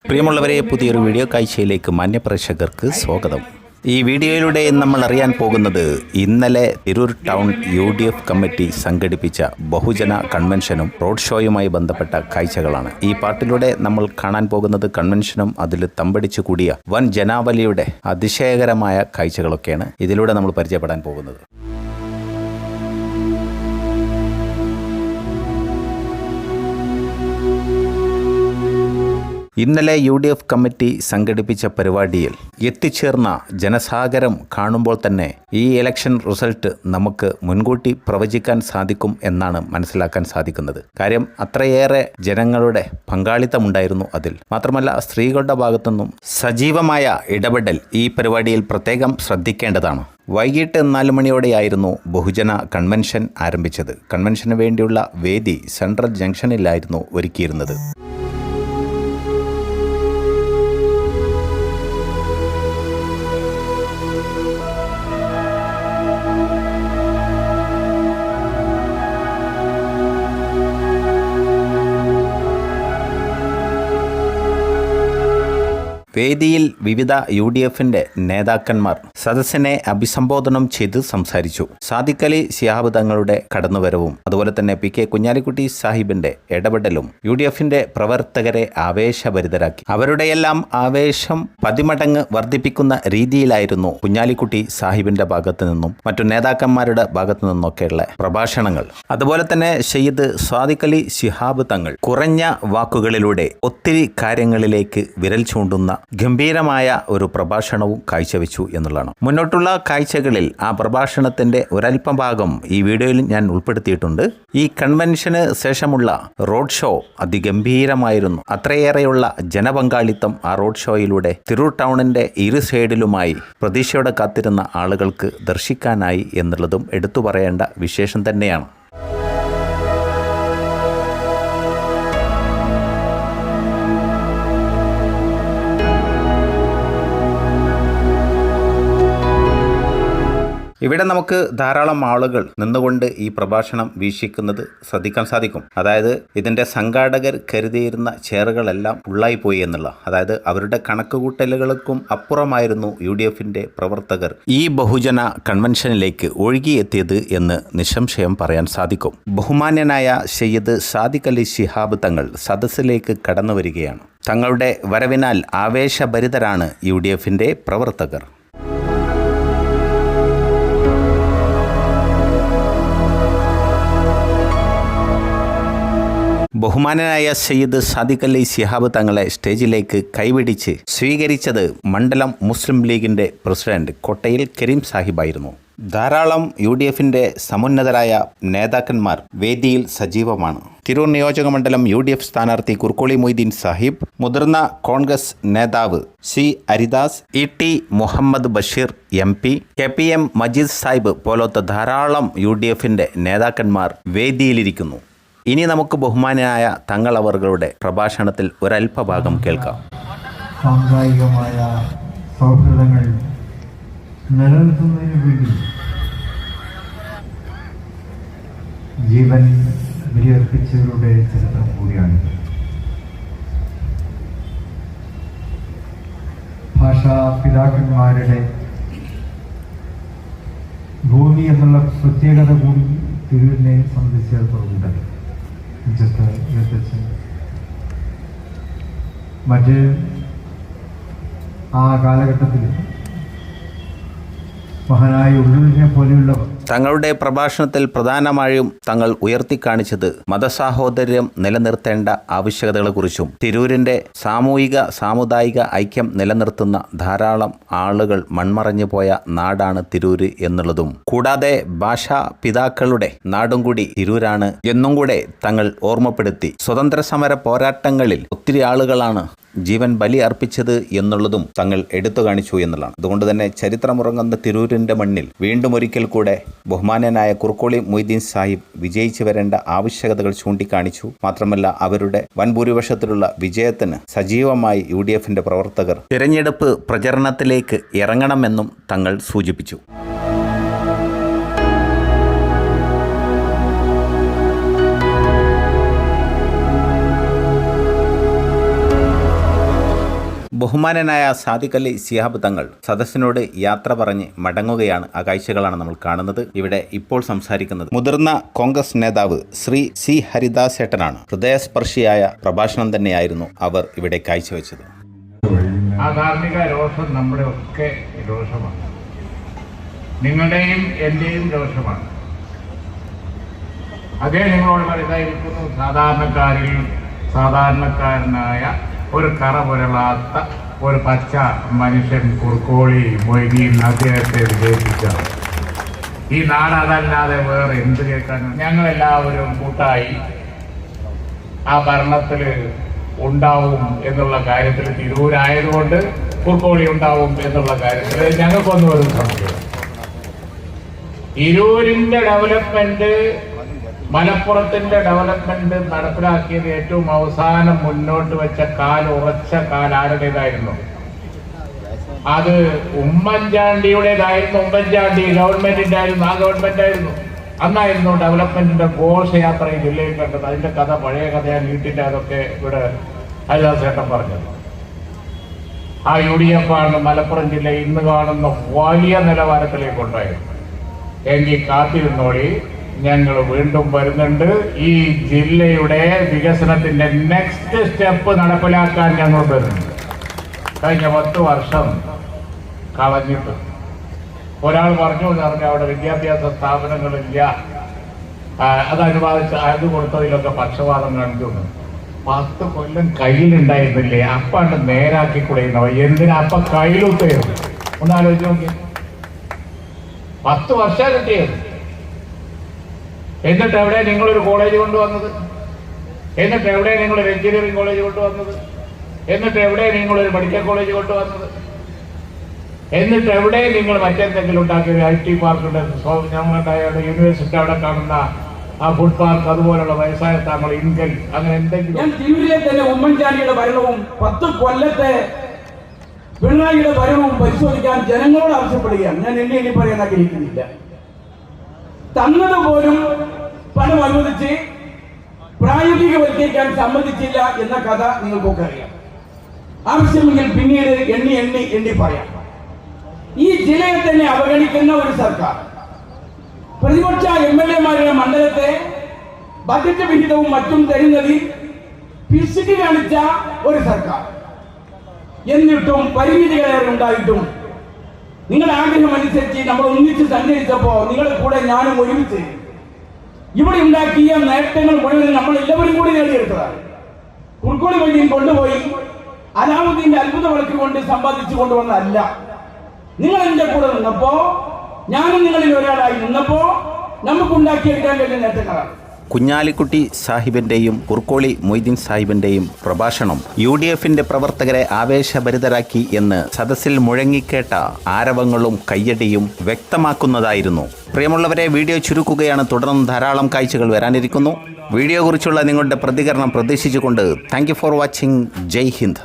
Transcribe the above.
പ്രിയമുള്ളവരെ, പുതിയൊരു വീഡിയോ കാഴ്ചയിലേക്ക് മാന്യപ്രേക്ഷകർക്ക് സ്വാഗതം. ഈ വീഡിയോയിലൂടെ നമ്മൾ അറിയാൻ പോകുന്നത് ഇന്നലെ തിരൂർ ടൗൺ UDF കമ്മിറ്റി സംഘടിപ്പിച്ച ബഹുജന കൺവെൻഷനും റോഡ് ഷോയുമായി ബന്ധപ്പെട്ട കാഴ്ചകളാണ്. ഈ പാട്ടിലൂടെ നമ്മൾ കാണാൻ പോകുന്നത് കൺവെൻഷനും അതിൽ തമ്പടിച്ചു കൂടിയ വൻ ജനാവലിയുടെ അതിശയകരമായ കാഴ്ചകളൊക്കെയാണ് ഇതിലൂടെ നമ്മൾ പരിചയപ്പെടാൻ പോകുന്നത്. ഇന്നലെ UDF കമ്മിറ്റി സംഘടിപ്പിച്ച പരിപാടിയിൽ എത്തിച്ചേർന്ന ജനസാഗരം കാണുമ്പോൾ തന്നെ ഈ ഇലക്ഷൻ റിസൾട്ട് നമുക്ക് മുൻകൂട്ടി പ്രവചിക്കാൻ സാധിക്കും എന്നാണ് മനസ്സിലാക്കാൻ സാധിക്കുന്നത്. കാര്യം അത്രയേറെ ജനങ്ങളുടെ പങ്കാളിത്തമുണ്ടായിരുന്നു അതിൽ. മാത്രമല്ല, സ്ത്രീകളുടെ ഭാഗത്തുനിന്നും സജീവമായ ഇടപെടൽ ഈ പരിപാടിയിൽ പ്രത്യേകം ശ്രദ്ധിക്കേണ്ടതാണ്. വൈകിട്ട് 4 മണിയോടെയായിരുന്നു ബഹുജന കൺവെൻഷൻ ആരംഭിച്ചത്. കൺവെൻഷന് വേണ്ടിയുള്ള വേദി സെൻട്രൽ ജംഗ്ഷനിലായിരുന്നു ഒരുക്കിയിരുന്നത്. വേദിയിൽ വിവിധ UDFന്റെ നേതാക്കന്മാർ സദസ്സിനെ അഭിസംബോധനം ചെയ്ത് സംസാരിച്ചു. സാദിഖ് അലി ശിഹാബ് തങ്ങളുടെ കടന്നുവരവും അതുപോലെ തന്നെ PK കുഞ്ഞാലിക്കുട്ടി സാഹിബിന്റെ ഇടപെടലും UDFന്റെ പ്രവർത്തകരെ ആവേശഭരിതരാക്കി. അവരുടെയെല്ലാം ആവേശം 10 മടങ്ങ് വർദ്ധിപ്പിക്കുന്ന രീതിയിലായിരുന്നു കുഞ്ഞാലിക്കുട്ടി സാഹിബിന്റെ ഭാഗത്തു നിന്നും മറ്റു നേതാക്കന്മാരുടെ ഭാഗത്തു നിന്നൊക്കെയുള്ള പ്രഭാഷണങ്ങൾ. അതുപോലെ തന്നെ സയ്യിദ് സാദിഖ് അലി ശിഹാബ് തങ്ങൾ കുറഞ്ഞ വാക്കുകളിലൂടെ ഒത്തിരി കാര്യങ്ങളിലേക്ക് വിരൽ ചൂണ്ടുന്ന ഗംഭീരമായ ഒരു പ്രഭാഷണവും കാഴ്ചവെച്ചു എന്നുള്ളതാണ്. മുന്നോട്ടുള്ള കാഴ്ചകളിൽ ആ പ്രഭാഷണത്തിന്റെ ഒരൽപ്പം ഭാഗം ഈ വീഡിയോയിൽ ഞാൻ ഉൾപ്പെടുത്തിയിട്ടുണ്ട്. ഈ കൺവെൻഷന് ശേഷമുള്ള റോഡ് ഷോ അതിഗംഭീരമായിരുന്നു. അത്രയേറെയുള്ള ജനപങ്കാളിത്തം ആ റോഡ് ഷോയിലൂടെ തിരൂർ ടൗണിന്റെ ഇരു സൈഡിലുമായി പ്രതീക്ഷയോടെ കാത്തിരുന്ന ആളുകൾക്ക് ദർശിക്കാനായി എന്നുള്ളതും എടുത്തു പറയേണ്ട വിശേഷം തന്നെയാണ്. ഇവിടെ നമുക്ക് ധാരാളം ആളുകൾ നിന്നുകൊണ്ട് ഈ പ്രഭാഷണം വീക്ഷിക്കുന്നത് ശ്രദ്ധിക്കാൻ സാധിക്കും. അതായത് ഇതിൻ്റെ സംഘാടകർ കരുതിയിരുന്ന ചെയറുകളെല്ലാം ഫുള്ളായിപ്പോയി എന്നുള്ള, അതായത് അവരുടെ കണക്കുകൂട്ടലുകൾക്കും അപ്പുറമായിരുന്നു UDFന്റെ പ്രവർത്തകർ ഈ ബഹുജന കൺവെൻഷനിലേക്ക് ഒഴുകിയെത്തിയത് എന്ന് നിസ്സംശയം പറയാൻ സാധിക്കും. ബഹുമാന്യനായ സയ്യിദ് സാദിഖ് അലി ശിഹാബ് തങ്ങൾ സദസ്സിലേക്ക് കടന്നു വരികയാണ്. തങ്ങളുടെ വരവിനാൽ ആവേശഭരിതരാണ് UDFന്റെ പ്രവർത്തകർ. ബഹുമാനനായ സയ്യിദ് സാദിഖ് അലി ശിഹാബ് തങ്ങളെ സ്റ്റേജിലേക്ക് കൈപിടിച്ച് സ്വീകരിച്ചത് മണ്ഡലം മുസ്ലിം ലീഗിന്റെ പ്രസിഡന്റ് കോട്ടയിൽ കരീം സാഹിബായിരുന്നു. ധാരാളം UDFന്റെ സമുന്നതരായ നേതാക്കന്മാർ വേദിയിൽ സജീവമാണ്. തിരൂർ നിയോജക മണ്ഡലം UDF സ്ഥാനാർത്ഥി കുർക്കോളി മൊയ്തീൻ സാഹിബ്, മുതിർന്ന കോൺഗ്രസ് നേതാവ് C Haridas, ET Muhammad Basheer MP, KPM Majeed Sahib പോലത്തെ ധാരാളം UDFന്റെ നേതാക്കന്മാർ വേദിയിലിരിക്കുന്നു. ഇനി നമുക്ക് ബഹുമാനായ തങ്ങളവറുകളുടെ പ്രഭാഷണത്തിൽ ഒരൽപഭാഗം കേൾക്കാം. സാമുദായികമായ സൗഹൃദങ്ങൾ നിലനിർത്തുന്നതിന് വേണ്ടി ജീവൻ ബലിയർപ്പിച്ചവരുടെ ചരിത്രം കൂടിയാണ്. ഭാഷാ പിതാക്കന്മാരുടെ ഭൂമി എന്നുള്ള പ്രത്യേകത കൂടി തിരൂരിനെ സംബന്ധിച്ചിടത്തോളം മറ്റ് ആ കാലഘട്ടത്തിൽ മഹാനായ ഉള്ളൂരിനെ പോലെയുള്ളവർ തങ്ങളുടെ പ്രഭാഷണത്തിൽ പ്രധാനമായും തങ്ങൾ ഉയർത്തിക്കാണിച്ചത് മതസാഹോദര്യം നിലനിർത്തേണ്ട ആവശ്യകതകളെക്കുറിച്ചും തിരൂരിന്റെ സാമുദായിക ഐക്യം നിലനിർത്തുന്ന ധാരാളം ആളുകൾ മൺമറഞ്ഞു പോയ നാടാണ് തിരൂര് എന്നുള്ളതും, കൂടാതെ ഭാഷാ പിതാക്കളുടെ നാടും കൂടി തിരൂരാണ് എന്നും കൂടെ തങ്ങൾ ഓർമ്മപ്പെടുത്തി. സ്വതന്ത്ര സമര പോരാട്ടങ്ങളിൽ ഒത്തിരി ആളുകളാണ് ജീവൻ ബലി അർപ്പിച്ചത് എന്നുള്ളതും തങ്ങൾ എടുത്തു കാണിച്ചു എന്നുള്ളതാണ്. അതുകൊണ്ട് തന്നെ ചരിത്രമുറങ്ങുന്ന തിരൂരിന്റെ മണ്ണിൽ വീണ്ടും ഒരിക്കൽ കൂടെ ബഹുമാന്യനായ കുർക്കോളി മൊയ്തീൻ സാഹിബ് വിജയിച്ചു വരേണ്ട ആവശ്യകതകൾ ചൂണ്ടിക്കാണിച്ചു. മാത്രമല്ല, അവരുടെ വൻഭൂരിപക്ഷത്തിലുള്ള വിജയത്തിന് സജീവമായി UDFന്റെ പ്രവർത്തകർ തിരഞ്ഞെടുപ്പ് പ്രചരണത്തിലേക്ക് ഇറങ്ങണമെന്നും തങ്ങൾ സൂചിപ്പിച്ചു. ബഹുമാനനായ സാദിഖ് അലി ശിഹാബ് തങ്ങൾ സദസ്സിനോട് യാത്ര പറഞ്ഞ് മടങ്ങുകയാണ്. ആ കാഴ്ചകളാണ് നമ്മൾ കാണുന്നത്. ഇവിടെ ഇപ്പോൾ സംസാരിക്കുന്നത് മുതിർന്ന കോൺഗ്രസ് നേതാവ് ശ്രീ സി ഹരിദാസ് ഏട്ടനാണ്. ഹൃദയസ്പർശിയായ പ്രഭാഷണം തന്നെയായിരുന്നു അവർ ഇവിടെ കാഴ്ചവെച്ചത്. ആ ധാർമ്മിക രോഷം നമ്മുടെ ഒക്കെ രോഷമാണ്, നിങ്ങളുടെയും എന്റെയും രോഷമാണ്. അതേ നിങ്ങളോട് പറയുന്നതായിരിക്കുന്നു, സാധാരണക്കാരനായ ഒരു കറ പുരളാത്ത ഒരു പച്ച മനുഷ്യൻ കുർക്കോളി മൊയ്തീൻ അദ്ദേഹത്തെ വിജയിപ്പിച്ച ഈ നാട് അതല്ലാതെ വേറെ എന്ത് കേൾക്കാനും ഞങ്ങളെല്ലാവരും കൂട്ടായി ആ ഭരണത്തിൽ ഉണ്ടാവും എന്നുള്ള കാര്യത്തിൽ തിരൂരായതുകൊണ്ട് കുർക്കോളി ഉണ്ടാവും എന്നുള്ള കാര്യത്തിൽ ഞങ്ങൾക്കൊന്നും ഒരു സംശയം. തിരൂരിന്റെ ഡെവലപ്മെന്റ്, മലപ്പുറത്തിന്റെ ഡെവലപ്മെന്റ് നടപ്പിലാക്കിയത് ഏറ്റവും അവസാനം മുന്നോട്ട് വെച്ച ഉറച്ച ആരുടേതായിരുന്നു? അത് ഉമ്മൻചാണ്ടിയുടേതായിരുന്നു. ഉമ്മൻചാണ്ടി ഗവൺമെന്റിന്റെ ആയിരുന്നു, ആ ഗവൺമെന്റ് ആയിരുന്നു. അന്നായിരുന്നു ഡെവലപ്മെന്റിന്റെ ഘോഷയാത്ര ഈ ജില്ലയിൽ കണ്ടത്. അതിന്റെ കഥ പഴയ കഥയാണ്, വീട്ടിന്റെ അതൊക്കെ ഇവിടെ ഹരിദാസ് ചേട്ടൻ പറഞ്ഞത്. ആ UDF ആണ് മലപ്പുറം ജില്ല ഇന്ന് കാണുന്ന വലിയ നിലവാരത്തിലേക്ക് ഉണ്ടായത്. എങ്കിൽ കാത്തിരുന്നോളി, ഞങ്ങൾ വീണ്ടും വരുന്നുണ്ട്. ഈ ജില്ലയുടെ വികസനത്തിന്റെ നെക്സ്റ്റ് സ്റ്റെപ്പ് നടപ്പിലാക്കാൻ ഞങ്ങൾ വരുന്നുണ്ട്. കഴിഞ്ഞ 10 വർഷം കളഞ്ഞിട്ട് ഒരാൾ പറഞ്ഞു അവിടെ വിദ്യാഭ്യാസ സ്ഥാപനങ്ങളില്ല, അത് കൊടുത്തതിലൊക്കെ പക്ഷപാതം കാണിക്കുന്നു. 10 കൊല്ലം കയ്യിലുണ്ടായിരുന്നില്ലേ? അപ്പാണ്ട് നേരാക്കി കൂടെയുന്നവ എന്തിനാ അപ്പ കയ്യിലൂത്തായിരുന്നു? ഒന്ന് ആലോചിച്ച് നോക്കി. 10 വർഷം കിട്ടിയത്. എന്നിട്ട് എവിടെ നിങ്ങളൊരു കോളേജ് കൊണ്ടുവന്നത്? എന്നിട്ട് എവിടെ നിങ്ങളൊരു എഞ്ചിനീയറിംഗ് കോളേജ് കൊണ്ടുവന്നത്? എന്നിട്ട് എവിടെ നിങ്ങളൊരു മെഡിക്കൽ കോളേജ് കൊണ്ടുവന്നത്? എന്നിട്ട് എവിടെ നിങ്ങൾ മറ്റെന്തെങ്കിലും ഉണ്ടാക്കിയ IT പാർക്കുണ്ട്, ഞങ്ങളുടെ യൂണിവേഴ്സിറ്റി അവിടെ കാണുന്ന ആ ഫുഡ് പാർക്ക്, അതുപോലുള്ള വ്യവസായ സ്ഥാപനങ്ങൾ, ഇൻകൽ, അങ്ങനെ എന്തെങ്കിലും? ഞാൻ തിരൂരിലെ തന്നെ ഉമ്മൻചാണ്ടിയുടെ ഭരണവും 10 കൊല്ലത്തെ പിണറായിയുടെ ഭരണവും പരിശോധിക്കാൻ ജനങ്ങളോട് ആവശ്യപ്പെടുകയാണ്. ഞാൻ എണ്ണി പറയാൻ ആഗ്രഹിക്കുന്നില്ല. തന്നതുപോലും പണം അനുവദിച്ച് പ്രായോഗികവൽക്കരിക്കാൻ സമ്മതിച്ചില്ല എന്ന കഥ നിങ്ങൾക്കൊക്കെ അറിയാം. ആവശ്യമെങ്കിൽ പിന്നീട് എണ്ണി പറയാം. ഈ ജില്ലയെ തന്നെ അവഗണിക്കുന്ന ഒരു സർക്കാർ, പ്രതിപക്ഷ MLA-മാരുടെ മണ്ഡലത്തെ ബജറ്റ് വിഹിതവും മറ്റും തരുന്നതിൽ പിശുക്ക് കാണിച്ച ഒരു സർക്കാർ, എന്നിട്ടും പരിമിതികളേറെ ഉണ്ടായിട്ടും നിങ്ങളുടെ ആഗ്രഹം അനുസരിച്ച് നമ്മൾ ഒന്നിച്ച് സഞ്ചരിച്ചപ്പോ നിങ്ങളുടെ കൂടെ ഞാനും ഒരുമിച്ച് ഇവിടെ ഉണ്ടാക്കിയ നേട്ടങ്ങൾ മുഴുവൻ നമ്മൾ എല്ലാവരും കൂടി നേടിയെടുത്തതാണ്. കുർക്കോളി വഴിയും കൊണ്ടുപോയി അലാവുദ്ദീന്റെ അത്ഭുത വിളക്ക് കൊണ്ട് സമ്പാദിച്ചു കൊണ്ടുവന്നതല്ല. നിങ്ങൾ എന്റെ കൂടെ നിന്നപ്പോ, ഞാനും നിങ്ങളിൽ ഒരാളായി നിന്നപ്പോ നമുക്കുണ്ടാക്കിയെടുക്കാൻ കഴിയുന്ന നേട്ടങ്ങളാണ്. കുഞ്ഞാലിക്കുട്ടി സാഹിബിന്റെയും കുർക്കോളി മൊയ്തീൻ സാഹിബിന്റെയും പ്രഭാഷണം UDFന്റെ പ്രവർത്തകരെ ആവേശഭരിതരാക്കി എന്ന് സദസ്സിൽ മുഴങ്ങിക്കേട്ട ആരവങ്ങളും കയ്യടിയും വ്യക്തമാക്കുന്നതായിരുന്നു. പ്രിയമുള്ളവരെ, വീഡിയോ ചുരുക്കുകയാണ്. തുടർന്ന് ധാരാളം കാഴ്ചകൾ വരാനിരിക്കുന്നു. വീഡിയോ കുറിച്ചുള്ള നിങ്ങളുടെ പ്രതികരണം പ്രതീക്ഷിച്ചുകൊണ്ട് thank you for watching. Jai Hind.